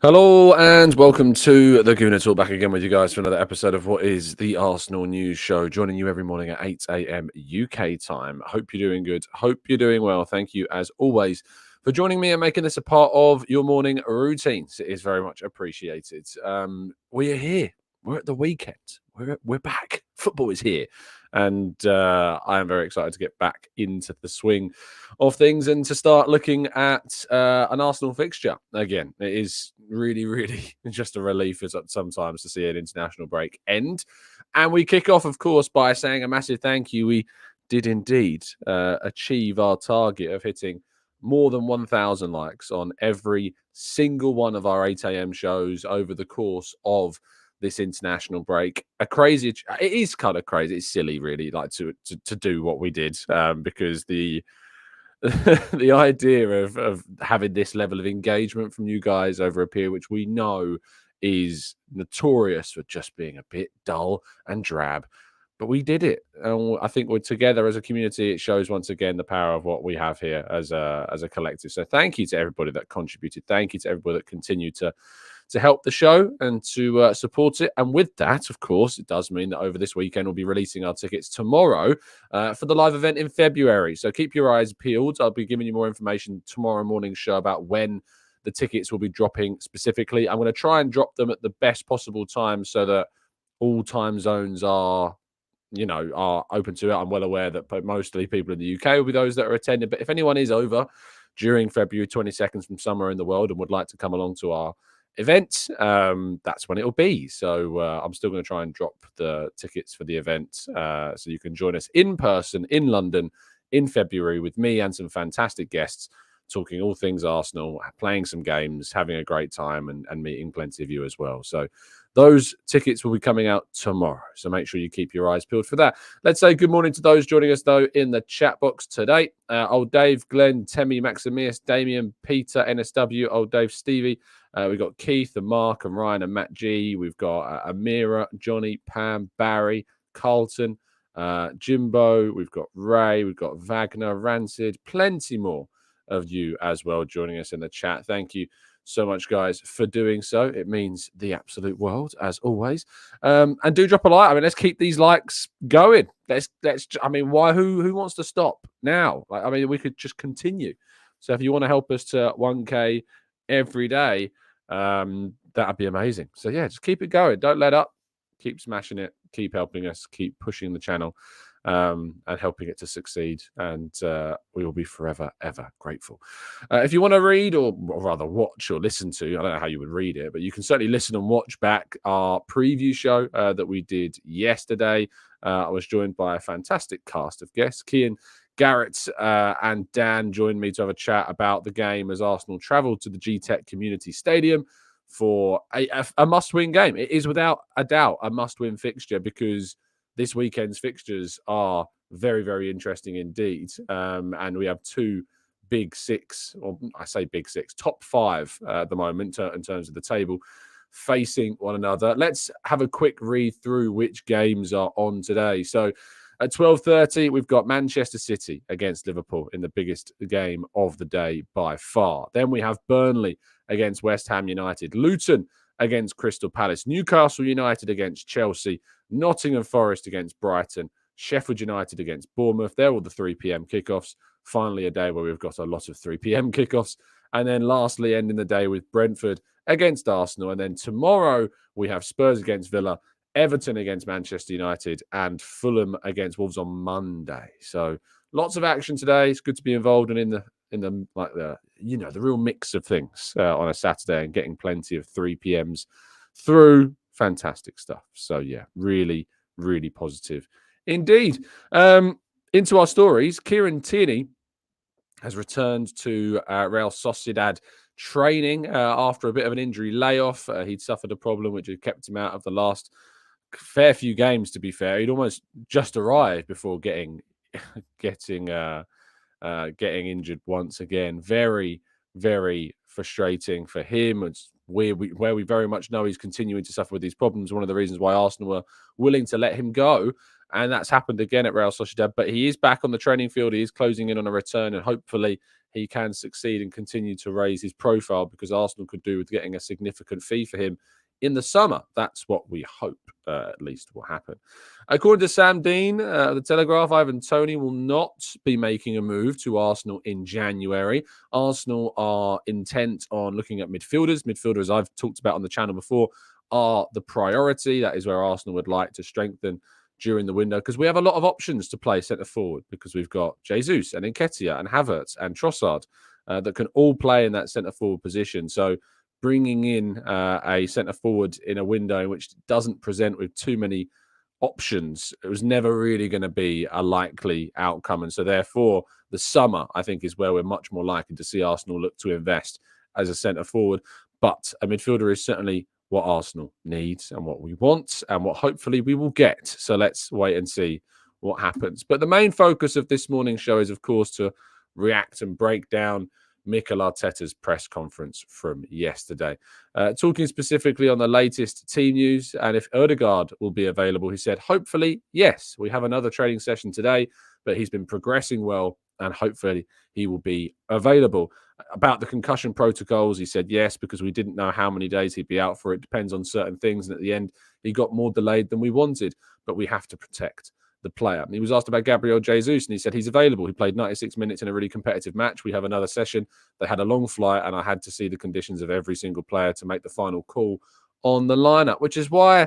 Hello and welcome to the Gooner Talk, back again with you guys for another episode of what is the Arsenal News Show, joining you every morning at 8 a.m. UK time. Hope you're doing good. Hope you're doing well. Thank you, as always, for joining me and making this a part of your morning routines. It is very much appreciated. We are here. We're at the weekend. We're back. Football is here. And I am very excited to get back into the swing of things and to start looking at an Arsenal fixture again. It is really, really just a relief sometimes to see an international break end. And we kick off, of course, by saying a massive thank you. We did indeed achieve our target of hitting more than 1,000 likes on every single one of our 8 a.m. shows over the course of this international break. It is kind of crazy. It's silly, really, like to do what we did, because the the idea of having this level of engagement from you guys over a period which we know is notorious for just being a bit dull and drab. But we did it. And I think we're together as a community. It shows once again the power of what we have here as a collective. So thank you to everybody that contributed. Thank you to everybody that continued to help the show and to support it. And with that, of course, it does mean that over this weekend, we'll be releasing our tickets tomorrow for the live event in February. So keep your eyes peeled. I'll be giving you more information tomorrow morning's show about when the tickets will be dropping specifically. I'm going to try and drop them at the best possible time so that all time zones are open to it. I'm well aware that mostly people in the UK will be those that are attending. But if anyone is over during February 22nd from somewhere in the world and would like to come along to our event, that's when it'll be. So I'm still going to try and drop the tickets for the event, so you can join us in person in London in February with me and some fantastic guests talking all things Arsenal, playing some games, having a great time, and meeting plenty of you as well. So those tickets will be coming out tomorrow. So make sure you keep your eyes peeled for that. Let's say good morning to those joining us, though, in the chat box today. Old Dave, Glenn, Temi, Maximius, Damien, Peter, NSW, Old Dave, Stevie. We've got Keith and Mark and Ryan and Matt G. We've got Amira, Johnny, Pam, Barry, Carlton, Jimbo. We've got Ray. We've got Wagner, Rancid, plenty more of you as well joining us in the chat. Thank you so much, guys, for doing so. It means the absolute world, as always. And do drop a like. I mean, let's keep these likes going. Let's. I mean, why? Who wants to stop now? I mean, we could just continue. So if you want to help us to 1K every day, that'd be amazing. So yeah, just keep it going. Don't let up. Keep smashing it. Keep helping us. Keep pushing the channel, and helping it to succeed. And we will be forever, ever grateful. If you want to read, or rather watch or listen to, I don't know how you would read it, but you can certainly listen and watch back our preview show that we did yesterday. I was joined by a fantastic cast of guests. Kian, Garrett, and Dan joined me to have a chat about the game as Arsenal travelled to the G-Tech Community Stadium for a must-win game. It is without a doubt a must-win fixture because this weekend's fixtures are very, very interesting indeed. And we have two big six, or I say big six, top five at the moment in terms of the table, facing one another. Let's have a quick read through which games are on today. So at 12:30, we've got Manchester City against Liverpool in the biggest game of the day by far. Then we have Burnley against West Ham United, Luton against Crystal Palace, Newcastle United against Chelsea, Nottingham Forest against Brighton, Sheffield United against Bournemouth. They're all the 3 p.m. kickoffs. Finally, a day where we've got a lot of 3 p.m. kickoffs. And then lastly, ending the day with Brentford against Arsenal. And then tomorrow, we have Spurs against Villa, Everton against Manchester United, and Fulham against Wolves on Monday. So lots of action today. It's good to be involved and in the real mix of things on a Saturday and getting plenty of 3 p.m.s through. Fantastic stuff. So yeah, really, really positive indeed. Into our stories, Kieran Tierney has returned to Real Sociedad training after a bit of an injury layoff. He'd suffered a problem which had kept him out of the last fair few games, to be fair. He'd almost just arrived before getting injured once again. Very, very frustrating for him. It's where we very much know he's continuing to suffer with these problems. One of the reasons why Arsenal were willing to let him go. And that's happened again at Real Sociedad. But he is back on the training field. He is closing in on a return. And hopefully he can succeed and continue to raise his profile, because Arsenal could do with getting a significant fee for him in the summer. That's what we hope, at least, will happen. According to Sam Dean, the Telegraph, Ivan Toney will not be making a move to Arsenal in January. Arsenal are intent on looking at midfielders. Midfielders, I've talked about on the channel before, are the priority. That is where Arsenal would like to strengthen during the window, because we have a lot of options to play centre forward, because we've got Jesus and Nketiah and Havertz and Trossard that can all play in that centre forward position. So bringing in a centre forward in a window which doesn't present with too many options, it was never really going to be a likely outcome. And so therefore the summer, I think, is where we're much more likely to see Arsenal look to invest as a centre forward. But a midfielder is certainly what Arsenal needs and what we want and what hopefully we will get. So let's wait and see what happens. But the main focus of this morning's show is, of course, to react and break down Mikel Arteta's press conference from yesterday. Talking specifically on the latest team news and if Ødegaard will be available, he said, hopefully, yes. We have another training session today, but he's been progressing well and hopefully he will be available. About the concussion protocols, he said yes, because we didn't know how many days he'd be out for. It depends on certain things. And at the end, he got more delayed than we wanted, but we have to protect the player. And he was asked about Gabriel Jesus, and he said he's available. He played 96 minutes in a really competitive match. We have another session. They had a long flight, and I had to see the conditions of every single player to make the final call on the lineup, which is why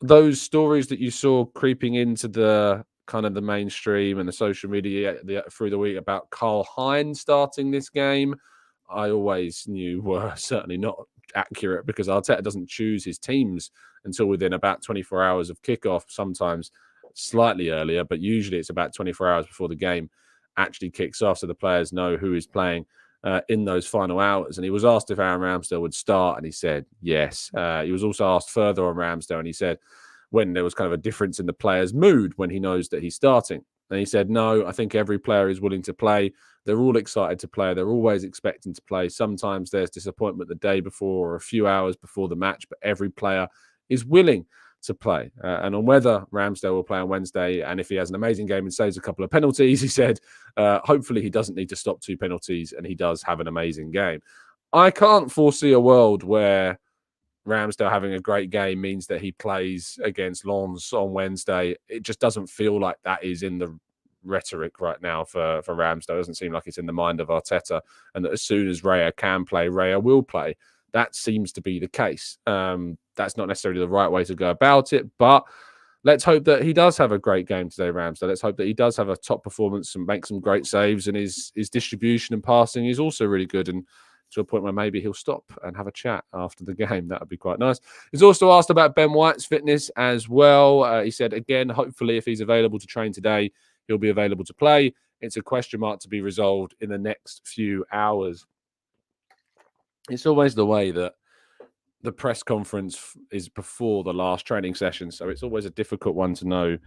those stories that you saw creeping into the kind of the mainstream and the social media through the week about Karl Heinz starting this game, I always knew were certainly not accurate, because Arteta doesn't choose his teams until within about 24 hours of kickoff, sometimes slightly earlier, but usually it's about 24 hours before the game actually kicks off, so the players know who is playing in those final hours. And he was asked if Aaron Ramsdale would start, and he said yes. He was also asked further on Ramsdale, and he said when there was kind of a difference in the player's mood when he knows that he's starting. And he said, no, I think every player is willing to play. They're all excited to play. They're always expecting to play. Sometimes there's disappointment the day before or a few hours before the match, but every player is willing to play. And on whether Ramsdale will play on Wednesday, and if he has an amazing game and saves a couple of penalties, he said, hopefully he doesn't need to stop 2 penalties and he does have an amazing game. I can't foresee a world where Ramsdale having a great game means that he plays against Lens on Wednesday. It just doesn't feel like that is in the rhetoric right now for Ramsdale. It doesn't seem like it's in the mind of Arteta, and that as soon as Raya can play, Raya will play. That seems to be the case. That's not necessarily the right way to go about it, but let's hope that he does have a great game today, Ramsdale. Let's hope that he does have a top performance and make some great saves, and his distribution and passing is also really good, and to a point where maybe he'll stop and have a chat after the game. That would be quite nice. He's also asked about Ben White's fitness as well. He said, again, hopefully if he's available to train today, he'll be available to play. It's a question mark to be resolved in the next few hours. It's always the way that the press conference is before the last training session, so it's always a difficult one to know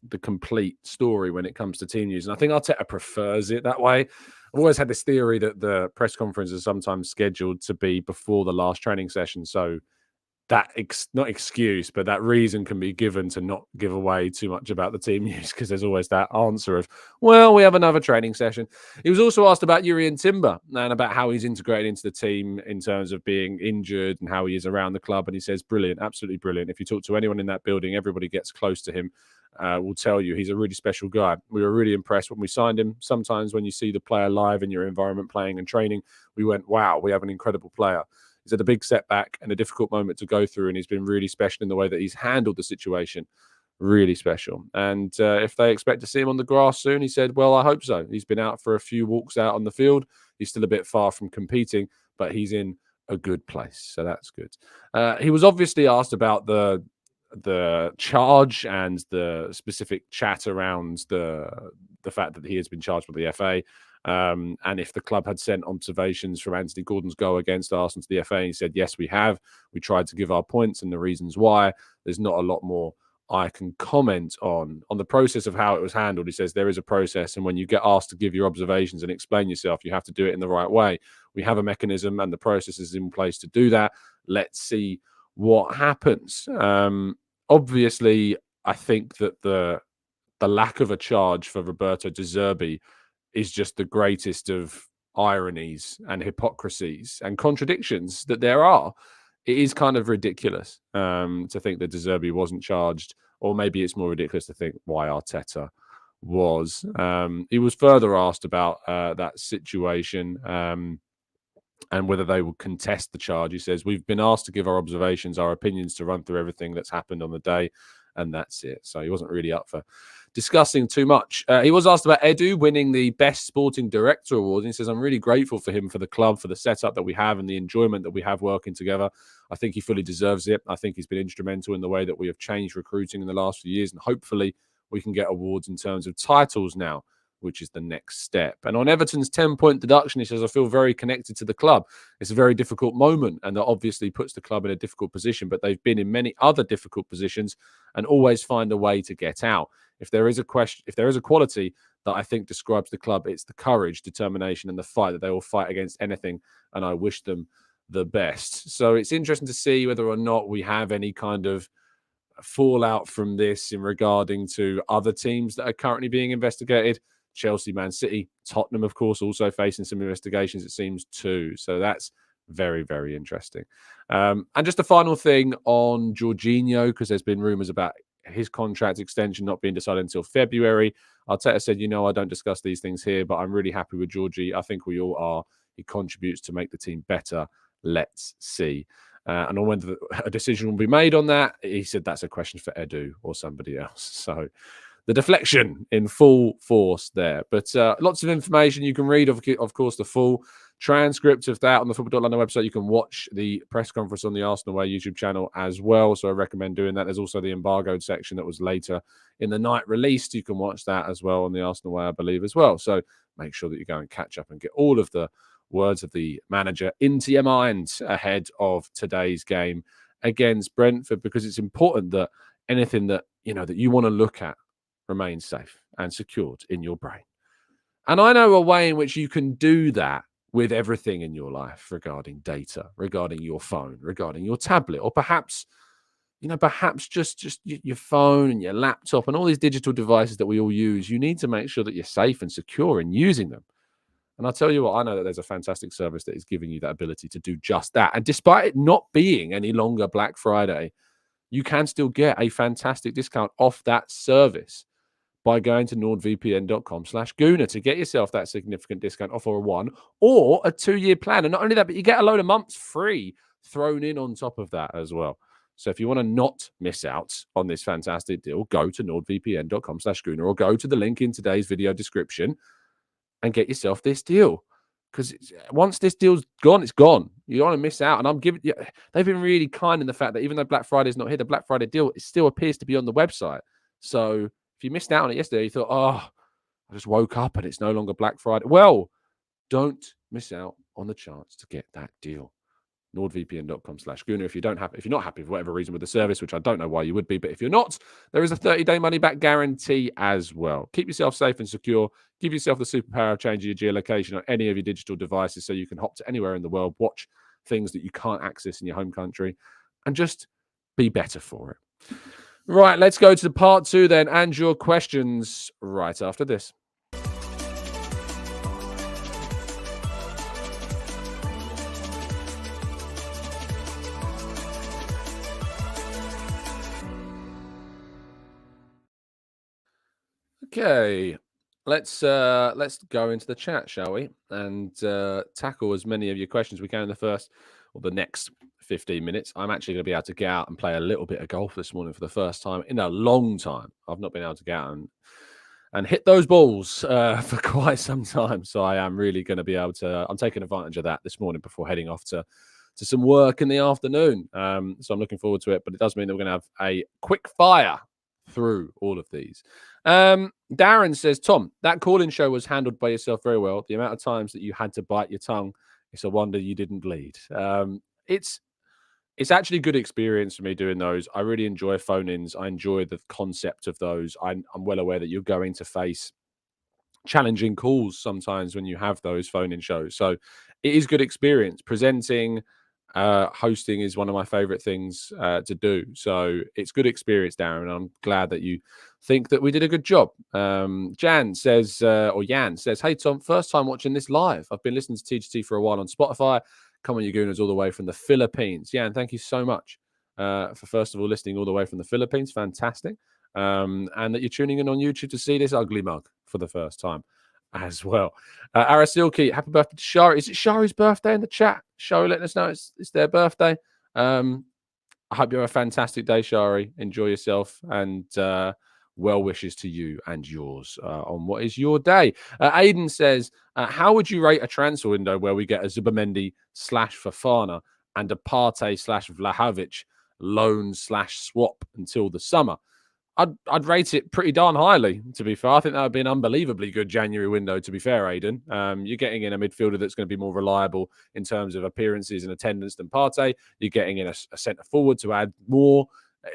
the complete story when it comes to team news. And I think Arteta prefers it that way. I've always had this theory that the press conference is sometimes scheduled to be before the last training session, so that not excuse, but that reason can be given to not give away too much about the team news, because there's always that answer of, well, we have another training session. He was also asked about Urian Timber and about how he's integrated into the team in terms of being injured and how he is around the club. And he says, brilliant, absolutely brilliant. If you talk to anyone in that building, everybody gets close to him, will tell you he's a really special guy. We were really impressed when we signed him. Sometimes when you see the player live in your environment playing and training, we went, wow, we have an incredible player. He's had a big setback and a difficult moment to go through, and he's been really special in the way that he's handled the situation. Really special. And if they expect to see him on the grass soon, he said, well, I hope so. He's been out for a few walks out on the field. He's still a bit far from competing, but he's in a good place. So that's good. He was obviously asked about the charge and the specific chat around the fact that he has been charged by the FA. And if the club had sent observations from Anthony Gordon's goal against Arsenal to the FA, and he said, yes, we have. We tried to give our points and the reasons why. There's not a lot more I can comment on the process of how it was handled. He says there is a process, and when you get asked to give your observations and explain yourself, you have to do it in the right way. We have a mechanism and the process is in place to do that. Let's see what happens. Obviously, I think that the lack of a charge for Roberto De Zerbi is just the greatest of ironies and hypocrisies and contradictions that there are, it is kind of ridiculous to think that De Zerbi wasn't charged, or maybe it's more ridiculous to think why Arteta was. He was further asked about that situation and whether they will contest the charge. He says, "We've been asked to give our observations, our opinions, to run through everything that's happened on the day, and that's it." So he wasn't really up for discussing too much. He was asked about Edu winning the Best Sporting Director Award. And he says, "I'm really grateful for him, for the club, for the setup that we have and the enjoyment that we have working together. I think he fully deserves it. I think he's been instrumental in the way that we have changed recruiting in the last few years. And hopefully we can get awards in terms of titles now, which is the next step." And on Everton's 10-point deduction, he says, "I feel very connected to the club. It's a very difficult moment, and that obviously puts the club in a difficult position, but they've been in many other difficult positions and always find a way to get out. If there is a quality that I think describes the club, it's the courage, determination, and the fight that they will fight against anything, and I wish them the best." So it's interesting to see whether or not we have any kind of fallout from this in regarding to other teams that are currently being investigated. Chelsea, Man City, Tottenham, of course, also facing some investigations, it seems, too. So that's very, very interesting. And just a final thing on Jorginho, because there's been rumours about his contract extension not being decided until February. Arteta said, I don't discuss these things here, but I'm really happy with Georgie. I think we all are. He contributes to make the team better. Let's see. And on when a decision will be made on that, he said that's a question for Edu or somebody else. So the deflection in full force there. But lots of information you can read, of course, the full transcript of that on the Football.London website. You can watch the press conference on the Arsenal Way YouTube channel as well. So I recommend doing that. There's also the embargoed section that was later in the night released. You can watch that as well on the Arsenal Way, I believe, as well. So make sure that you go and catch up and get all of the words of the manager into your mind ahead of today's game against Brentford, because it's important that anything that that you want to look at remains safe and secured in your brain. And I know a way in which you can do that with everything in your life regarding data, regarding your phone, regarding your tablet, or perhaps just your phone and your laptop and all these digital devices that we all use. You need to make sure that you're safe and secure in using them. And I'll tell you what, I know that there's a fantastic service that is giving you that ability to do just that. And despite it not being any longer Black Friday, you can still get a fantastic discount off that service by going to nordvpn.com/Gooner to get yourself that significant discount off a 1 or a 2-year plan. And not only that, but you get a load of months free thrown in on top of that as well. So if you want to not miss out on this fantastic deal, go to nordvpn.com/Gooner or go to the link in today's video description and get yourself this deal. Because once this deal's gone, it's gone. You don't want to miss out. And they've been really kind in the fact that even though Black Friday is not here, the Black Friday deal, it still appears to be on the website. So if you missed out on it yesterday, you thought, I just woke up and it's no longer Black Friday. Well, don't miss out on the chance to get that deal. nordvpn.com/Gooner. If you're not happy for whatever reason with the service, which I don't know why you would be, but if you're not, there is a 30-day money-back guarantee as well. Keep yourself safe and secure. Give yourself the superpower of changing your geolocation on any of your digital devices so you can hop to anywhere in the world, watch things that you can't access in your home country, and just be better for it. Right, let's go to part 2 then, and your questions right after this. Okay, let's go into the chat, shall we? And tackle as many of your questions as we can in the next 15 minutes. I'm actually going to be able to get out and play a little bit of golf this morning for the first time in a long time. I've not been able to get out and hit those balls for quite some time. So I am really going to be able to, I'm taking advantage of that this morning before heading off to some work in the afternoon. So I'm looking forward to it, but it does mean that we're going to have a quick fire through all of these. Darren says, Tom, that call-in show was handled by yourself very well. The amount of times that you had to bite your tongue, it's a wonder you didn't bleed. It's actually a good experience for me doing those. I really enjoy phone-ins. I enjoy the concept of those. I'm well aware that you're going to face challenging calls sometimes when you have those phone-in shows. So it is good experience presenting hosting is one of my favorite things to do. So it's good experience, Darren. And I'm glad that you think that we did a good job. Jan says, or Jan says, hey, Tom, first time watching this live. I've been listening to TGT for a while on Spotify. Come on, you Gooners, all the way from the Philippines. Jan, thank you so much for first of all listening all the way from the Philippines. Fantastic. And that you're tuning in on YouTube to see this ugly mug for the first time as well. Arasilki, happy birthday to Shari. Is it Shari's birthday in the chat? Shari letting us know it's their birthday. I hope you have a fantastic day, Shari. Enjoy yourself, and well wishes to you and yours on what is your day. Aiden says, how would you rate a transfer window where we get a Zubamendi / Fofana and a Partey / Vlahovic loan / swap until the summer? I'd rate it pretty darn highly, to be fair. I think that would be an unbelievably good January window, to be fair, Aidan. You're getting in a midfielder that's going to be more reliable in terms of appearances and attendance than Partey. You're getting in a centre forward to add more,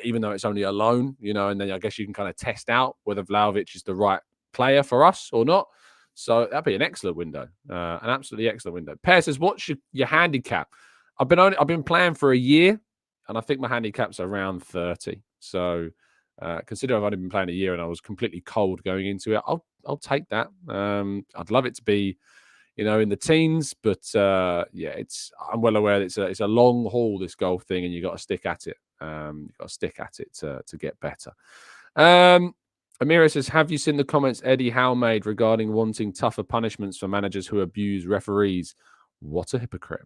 even though it's only a loan, and then I guess you can kind of test out whether Vlahovic is the right player for us or not. So that'd be an excellent window, an absolutely excellent window. Per says, what's your handicap? I've been playing for a year, and I think my handicap's around 30. So consider I've only been playing a year and I was completely cold going into it. I'll take that. I'd love it to be, in the teens, but I'm well aware that it's a long haul, this golf thing, and you got to stick at it. You've got to stick at it to get better. Amira says, have you seen the comments Eddie Howe made regarding wanting tougher punishments for managers who abuse referees? What a hypocrite.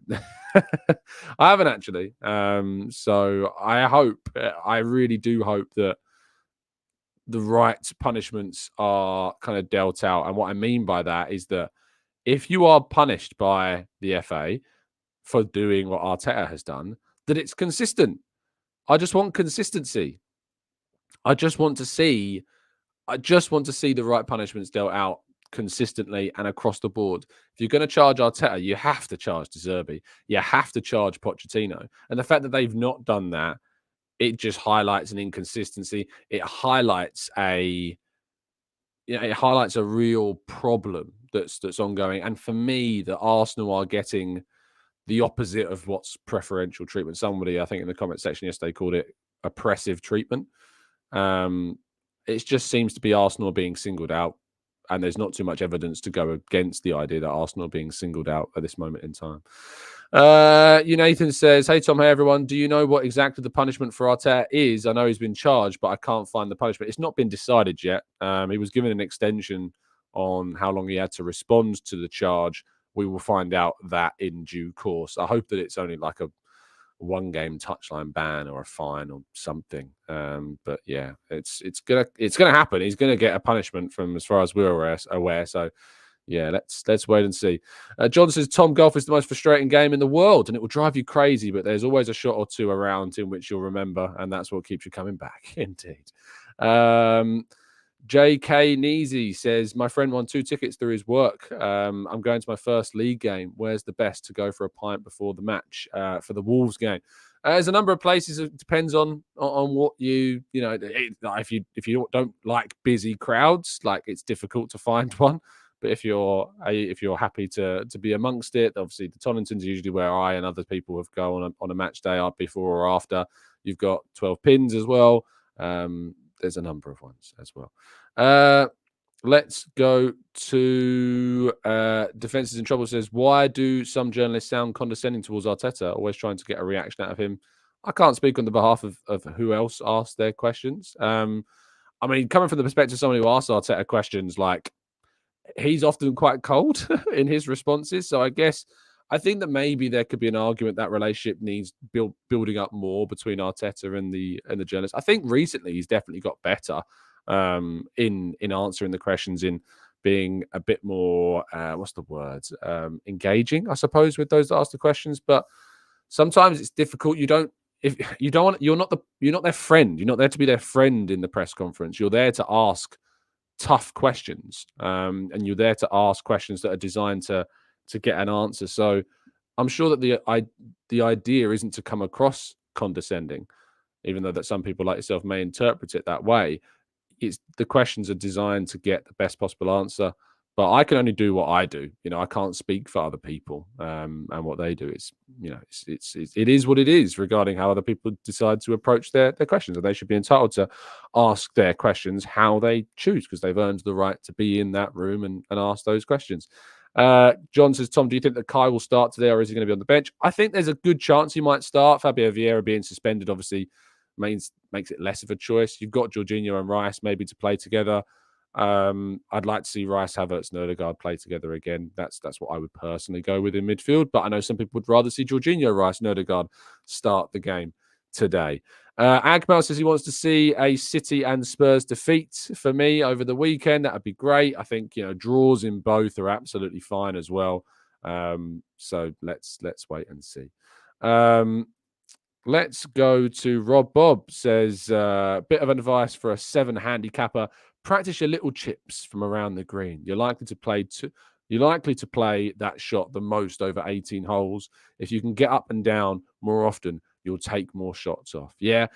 I haven't actually. So I really do hope that the right punishments are kind of dealt out. And what I mean by that is that if you are punished by the FA for doing what Arteta has done, that it's consistent. I just want consistency. I just want to see the right punishments dealt out consistently and across the board. If you're going to charge Arteta, you have to charge De Zerbi. You have to charge Pochettino. And the fact that they've not done that, it just highlights an inconsistency. It highlights a real problem that's ongoing. And for me, the Arsenal are getting the opposite of what's preferential treatment. Somebody, I think, in the comment section yesterday called it oppressive treatment. It just seems to be Arsenal being singled out, and there's not too much evidence to go against the idea that Arsenal are being singled out at this moment in time. Nathan says, hey, Tom, hey, everyone. Do you know what exactly the punishment for Arteta is? I know he's been charged, but I can't find the punishment. It's not been decided yet. He was given an extension on how long he had to respond to the charge. We will find out that in due course. I hope that it's only like a one-game touchline ban or a fine or something. But yeah, it's gonna happen. He's gonna get a punishment from as far as we're aware. So yeah, let's wait and see. John says, Tom, golf is the most frustrating game in the world and it will drive you crazy, but there's always a shot or two around in which you'll remember, and that's what keeps you coming back. Indeed. JK Neasy says, my friend won 2 tickets through his work. I'm going to my first league game. Where's the best to go for a pint before the match for the Wolves game? There's a number of places. It depends on what if you don't like busy crowds, like it's difficult to find one. But if you're happy to be amongst it, obviously the Tonington's usually where I and other people have gone on a match day before or after. You've got 12 pins as well. There's a number of ones as well. Let's go to Defenses in Trouble says, why do some journalists sound condescending towards Arteta, always trying to get a reaction out of him? I can't speak on the behalf of who else asked their questions. I mean, coming from the perspective of someone who asks Arteta questions, like, he's often quite cold in his responses. So I think that maybe there could be an argument that relationship needs building up more between Arteta and the journalist. I think recently he's definitely got better in answering the questions, in being a bit more engaging, I suppose, with those that ask the questions. But sometimes it's difficult. You're not their friend. You're not there to be their friend in the press conference. You're there to ask tough questions, and you're there to ask questions that are designed to get an answer. So I'm sure that the idea isn't to come across condescending, even though that some people like yourself may interpret it that way. The questions are designed to get the best possible answer, But I can only do what I do. I can't speak for other people and what they do. It is what it is regarding how other people decide to approach their questions, and they should be entitled to ask their questions how they choose, because they've earned the right to be in that room and ask those questions. John says, Tom, do you think that Kai will start today, or is he going to be on the bench? I think there's a good chance he might start. Fabio Vieira being suspended obviously makes it less of a choice. You've got Jorginho and Rice maybe to play together. I'd like to see Rice, Havertz, and Odegaard play together again. That's what I would personally go with in midfield. But I know some people would rather see Jorginho, Rice, and Odegaard start the game today. Agmal says he wants to see a City and Spurs defeat for me over the weekend. That would be great. I think draws in both are absolutely fine as well. So let's wait and see. Let's go to Rob. Bob says, bit of advice for a 7 handicapper. Practice your little chips from around the green. You're likely to play that shot the most over 18 holes. If you can get up and down more often, you'll take more shots off. Yeah,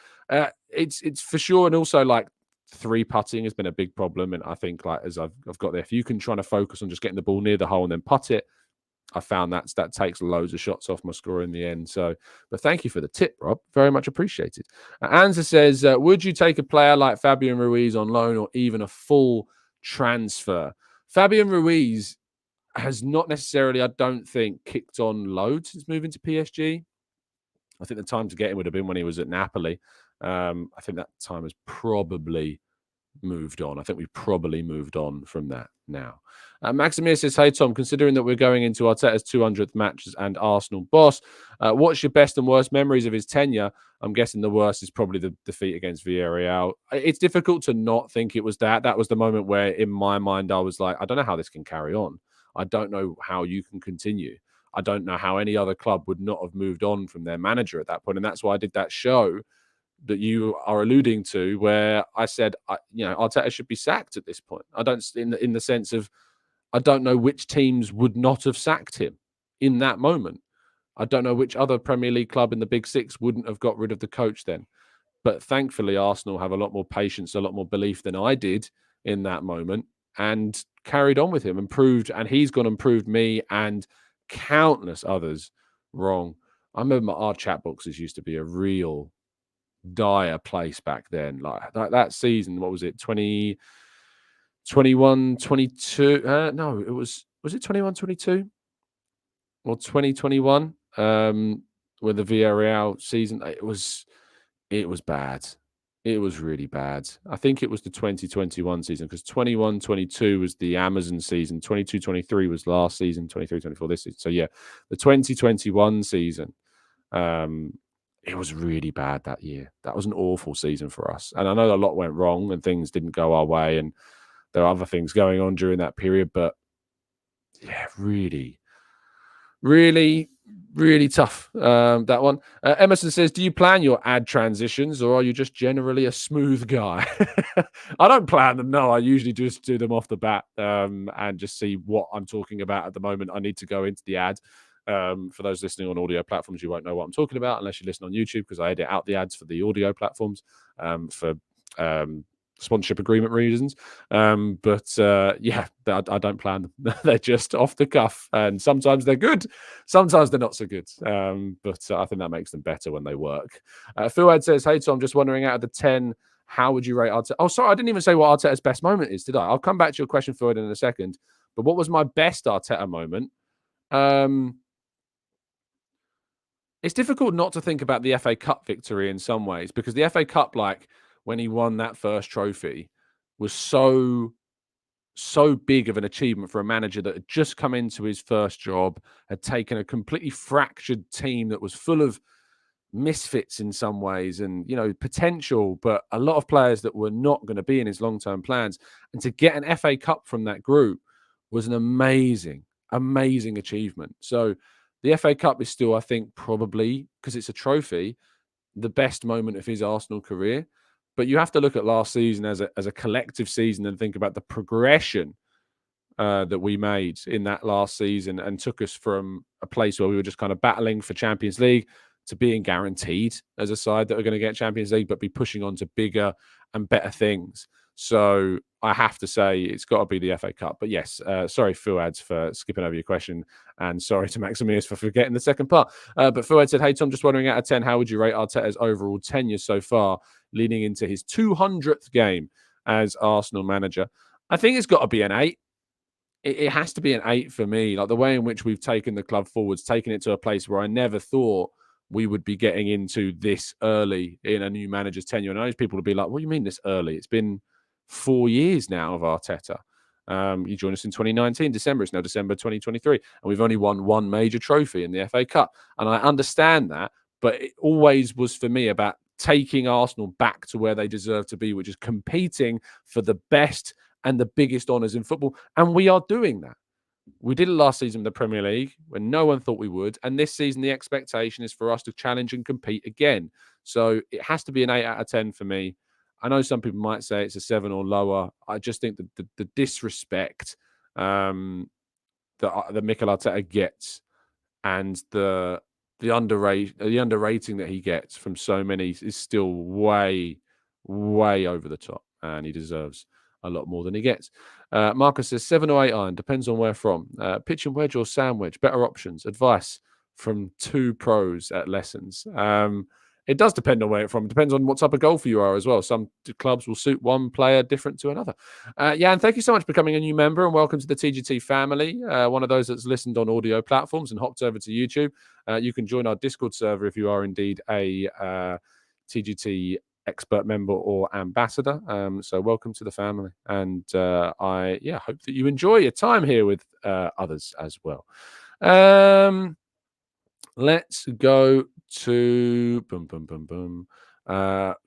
it's for sure. And also, like, 3 putting has been a big problem. And I think, like, as I've got there, if you can try to focus on just getting the ball near the hole and then putt it, I found that takes loads of shots off my score in the end. So, but thank you for the tip, Rob. Very much appreciated. Anza says, would you take a player like Fabian Ruiz on loan or even a full transfer? Fabian Ruiz has not necessarily, I don't think, kicked on loads since moving to PSG. I think the time to get him would have been when he was at Napoli. I think that time has probably moved on. I think we've probably moved on from that now. Maximir says, hey, Tom, considering that we're going into Arteta's 200th matches and Arsenal boss, what's your best and worst memories of his tenure? I'm guessing the worst is probably the defeat against Villarreal. It's difficult to not think it was that. That was the moment where, in my mind, I was like, I don't know how this can carry on. I don't know how you can continue. I don't know how any other club would not have moved on from their manager at that point. And that's why I did that show that you are alluding to, where I said, Arteta should be sacked at this point. I don't, in the sense of, I don't know which teams would not have sacked him in that moment. I don't know which other Premier League club in the Big Six wouldn't have got rid of the coach then. But thankfully, Arsenal have a lot more patience, a lot more belief than I did in that moment, and carried on with him and he's gone and proved me and countless others wrong. I remember our chat boxes used to be a real dire place back then. Like that season, what was it, 2021, 22? No, was it 21, 22 or 2021? With the Villarreal season, it was bad. It was really bad. I think it was the 2021 season, because 21, 22 was the Amazon season. 22, 23 was last season. 23, 24 this season. So yeah, the 2021 season, it was really bad that year. That was an awful season for us. And I know a lot went wrong and things didn't go our way, and there are other things going on during that period. But yeah, really, really, really tough, that one. Emerson says, do you plan your ad transitions, or are you just generally a smooth guy? I don't plan them, no. I usually just do them off the bat and just see what I'm talking about at the moment. I need to go into the ad. For those listening on audio platforms, you won't know what I'm talking about unless you listen on YouTube, because I edit out the ads for the audio platforms for sponsorship agreement reasons. Yeah, I don't plan them. They're just off the cuff, and sometimes they're good, sometimes they're not so good. But I think that makes them better when they work. Fuad says, hey, Tom, just wondering, out of the 10, how would you rate Arteta? Oh, sorry, I didn't even say what Arteta's best moment is, did I? I'll come back to your question, Fuad, in a second. But what was my best Arteta moment? It's difficult not to think about the FA Cup victory in some ways, because the FA Cup, like when he won that first trophy, was so big of an achievement for a manager that had just come into his first job, had taken a completely fractured team that was full of misfits in some ways and, potential, but a lot of players that were not going to be in his long-term plans. And to get an FA Cup from that group was an amazing, amazing achievement. So the FA Cup is still, I think, probably, because it's a trophy, the best moment of his Arsenal career. But you have to look at last season as a collective season and think about the progression that we made in that last season, and took us from a place where we were just kind of battling for Champions League to being guaranteed as a side that are going to get Champions League, but be pushing on to bigger and better things. So I have to say it's got to be the FA Cup. But yes, sorry, Fuads, for skipping over your question. And sorry to Maximius for forgetting the second part. But Fuad said, hey, Tom, just wondering out of 10, how would you rate Arteta's overall tenure so far, leading into his 200th game as Arsenal manager? I think it's got to be an 8. It has to be an 8 for me. Like the way in which we've taken the club forwards, taken it to a place where I never thought we would be getting into this early in a new manager's tenure. And I know people will be like, what do you mean this early? It's been 4 years now of Arteta. You joined us in 2019, December. It's now December 2023. And we've only won one major trophy in the FA Cup. And I understand that, but it always was for me about taking Arsenal back to where they deserve to be, which is competing for the best and the biggest honours in football. And we are doing that. We did it last season in the Premier League when no one thought we would. And this season, the expectation is for us to challenge and compete again. So it has to be an 8 out of 10 for me. I know some people might say it's a 7 or lower. I just think that the disrespect that Mikel Arteta gets and the underrating that he gets from so many is still way, way over the top. And he deserves a lot more than he gets. Marcus says 7 or 8 iron, depends on where from. Pitch and wedge or sandwich, better options. Advice from 2 pros at lessons. It does depend on where it's from. It depends on what type of golfer you are as well. Some clubs will suit one player different to another. And thank you so much for becoming a new member and welcome to the TGT family. One of those that's listened on audio platforms and hopped over to YouTube. You can join our Discord server if you are indeed a TGT expert member or ambassador. So welcome to the family. And I hope that you enjoy your time here with others as well. Let's go to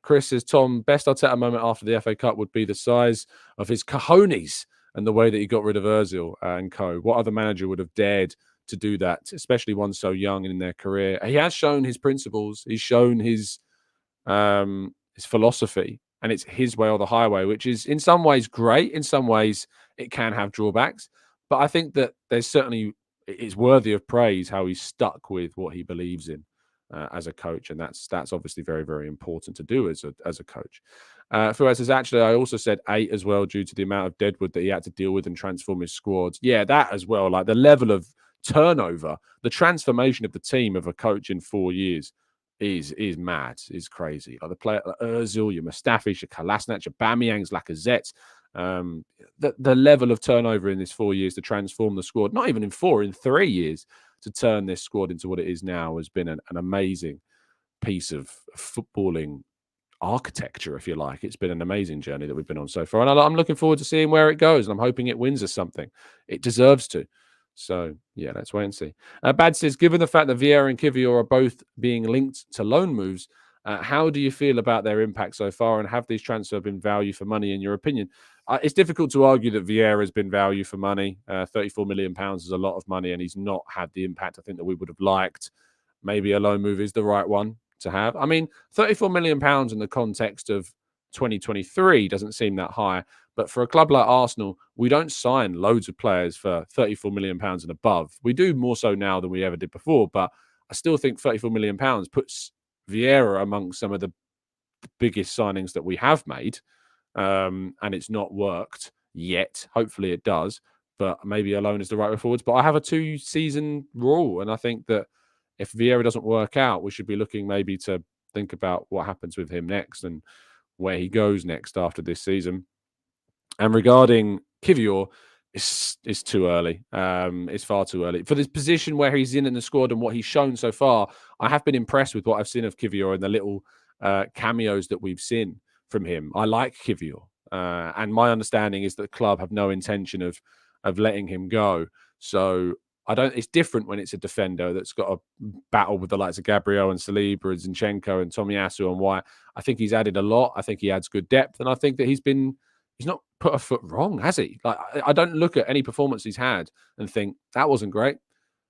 Chris says, Tom, best Arteta moment after the FA Cup would be the size of his cojones and the way that he got rid of Ozil and co. What other manager would have dared to do that, especially one so young in their career? He has shown his principles. He's shown his philosophy, and it's his way or the highway, which is in some ways great. In some ways, it can have drawbacks. But I think that there's certainly, it's worthy of praise how he's stuck with what he believes in as a coach, and that's obviously very, very important to do as a coach. Fuad says, actually, I also said 8 as well due to the amount of deadwood that he had to deal with and transform his squads. Yeah, that as well. Like the level of turnover, the transformation of the team of a coach in 4 years is mad, is crazy. Like the player, like Ozil, your Mustafi, your Kolasinac, your Bamiyangs, Lacazette. The level of turnover in this 4 years to transform the squad, not even in 4, in 3 years, to turn this squad into what it is now has been an amazing piece of footballing architecture, if you like. It's been an amazing journey that we've been on so far. And I'm looking forward to seeing where it goes. And I'm hoping it wins us something. It deserves to. So, yeah, let's wait and see. Bad says, given the fact that Vieira and Kivior are both being linked to loan moves, how do you feel about their impact so far? And have these transfers been value for money, in your opinion? It's difficult to argue that Vieira has been value for money. £34 million is a lot of money, and he's not had the impact I think that we would have liked. Maybe a loan move is the right one to have. I mean, £34 million in the context of 2023 doesn't seem that high. But for a club like Arsenal, we don't sign loads of players for £34 million and above. We do more so now than we ever did before. But I still think £34 million puts Vieira among some of the biggest signings that we have made. And it's not worked yet. Hopefully it does. But maybe a loan is the right way forwards. But I have a 2-season rule. And I think that if Vieira doesn't work out, we should be looking maybe to think about what happens with him next and where he goes next after this season. And regarding Kivior, it's too early. It's far too early. For this position where he's in the squad and what he's shown so far, I have been impressed with what I've seen of Kivior and the little cameos that we've seen from him. I like Kivior. And my understanding is that the club have no intention of letting him go. So it's different when it's a defender that's got a battle with the likes of Gabriel and Saliba and Zinchenko and Tomiyasu and White. I think he's added a lot. I think he adds good depth. And I think that he's not put a foot wrong, has he? Like, I don't look at any performance he's had and think that wasn't great.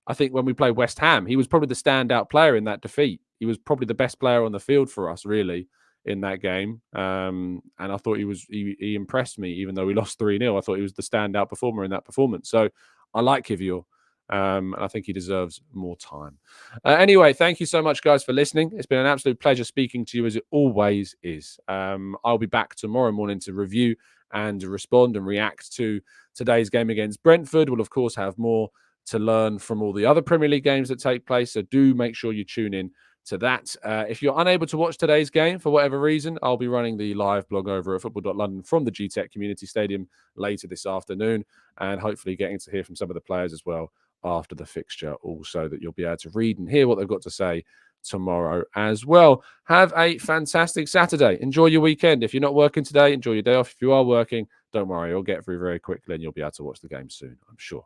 I think when we played West Ham, he was probably the standout player in that defeat. He was probably the best player on the field for us, really, in that game. And I thought he impressed me, even though we lost 3-0. I thought he was the standout performer in that performance. So I like Kivior. And I think he deserves more time. Anyway, thank you so much, guys, for listening. It's been an absolute pleasure speaking to you, as it always is. I'll be back tomorrow morning to review and respond and react to today's game against Brentford. We'll, of course, have more to learn from all the other Premier League games that take place. So do make sure you tune in to that. If you're unable to watch today's game for whatever reason, I'll be running the live blog over at football.london from the GTEC Community Stadium later this afternoon, and hopefully getting to hear from some of the players as well after the fixture, also that you'll be able to read and hear what they've got to say tomorrow as well. Have a fantastic Saturday. Enjoy your weekend. If you're not working today, enjoy your day off. If you are working, don't worry, you'll get through very quickly and you'll be able to watch the game soon, I'm sure.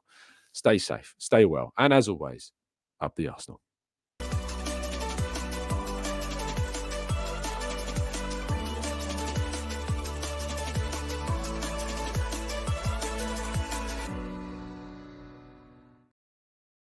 Stay safe, stay well, and as always, up the Arsenal.